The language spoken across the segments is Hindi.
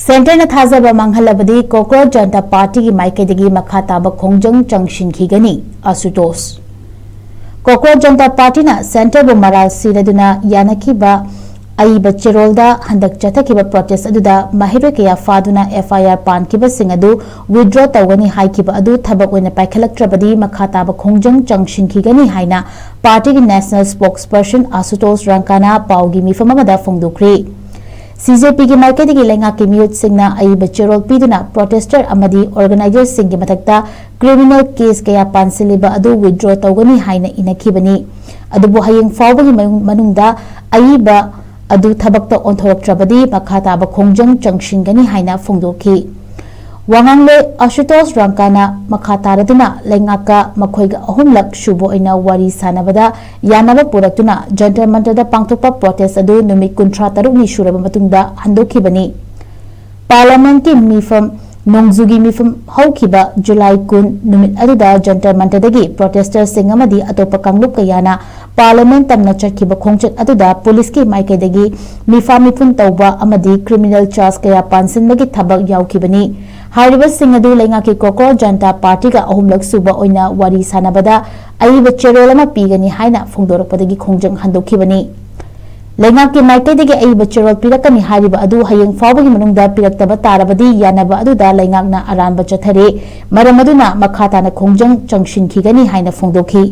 सेंटर न थाजबा मंगहल्लाबदी कोक्राच जनता पार्टी की माइकेदगी मखा ताबा खोंगजंग चंगसिनखिगनी आशुतोष कोक्राच जनता पार्टी न सेंटर बु मराल सिरदुना यानखिबा अईब चेरोलदा हंदक चथखिबा प्रोटेस्ट अदुदा महिरो कया फादुना एफआईआर पानखिबा सिंग अदु विथड्रॉ तौगनी हाइखिबा अदु थबक ओइना पाइखलक्त्रबदी मखा ताबा खोंगजंग चंगसिनखिगनी हाइना पार्टी की नेशनल स्पोक्सपर्सन आशुतोष रंकाना पाउगी मिफम अमदा फोंदोक्री CJP की माइकेदगी लेंगा की म्यूट सिंगना अईब चेरोल पीदुना प्रोटेस्टर अमदी ऑर्गेनाइजर सिंग की मथक्ता क्रिमिनल केस कया पानसिलिबा अदु विथड्रॉ तौगनी हाइना इनखिबनी अदुबु हयेंग फावबगी मनुंगदा अईब अदु थबक्ता ओंथोरक्त्रबदी मखा ताबा खोंगजंग चंगसिनगनी हाइना फोंदोखी वांगांगले आशुतोष रंकाना मखा तारदुना लेंगाका मखोइगा अहुमलक शुबो ओइना वारी सानबदा यानबा पुरक्तुना जंतर मंतरदा पांगथोकपा प्रोटेस्ट अदु नुमित 53 नि सुरबा मतुंगदा हंदोखिबनी पार्लियामेंट की मिफम नोंगजुगी मिफम हौखिबा जुलाई 10 नुमित अदुदा जंतर मंतरदगी प्रोटेस्टर सिंग अमदी अतोपा कांगलुप कयाना पार्लियामेंट तमना चटखिबा खोंगचट अदुदा पुलिस की माइकेदगी मिफा मिफुन तौबा अमदी क्रिमिनल चार्ज कया पानसिनबगी थबक यावखिबनी हारिबा सिंग अदु लेंगा की कोक्राच जनता पार्टी का अहुमलक सुबा ओइना वारी सानबदा अईब चेरोल अमा पीगनी हाइना फोंदोरकपदगी खोंगजंग हंदोखिबनी लेंगा की माइकेदगी अईब चेरोल पीरकनी हारिबा अदु हयेंग फावबगी मनुंगदा पीरक्तबा तारबदी यानबा अदुदा लेंगाकना अरानबा चथरे मरम अदुना मखाताना खोंगजंग चंगसिनखिगनी हाइना फोंदोखी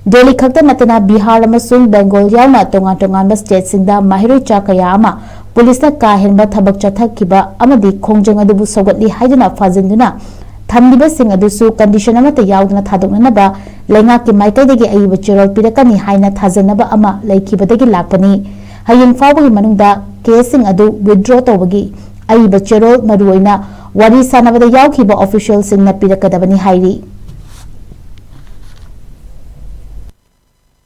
दिल्ली खक्ता नतना बिहार अमसुंग बेंगोल यावना तोंगान तोंगानबा स्टेटसिंगदा माहिरोइ चाकया अमा पुलिसना काहेनबा थबक चथखिबा अमदी खोंगजंग अदुबु सौगतली हाइदुना फाजिनदुना थमलिबा सिंग अदुसु कंडीशन अमता यावदुना थादोकनबा लेंगा की माइकेदगी अईब चेरोल पीरकनी हाइना थाजनबा अमा लैखिबदगी लापनी हयेंग फावबगी मनुंगदा केसिंग अदु विथड्रॉ तौबगी अईब चेरोल मरुओइना वारी सानबदा यावखिबा ऑफिशियल सिंगना पीरकदबनी हाइरी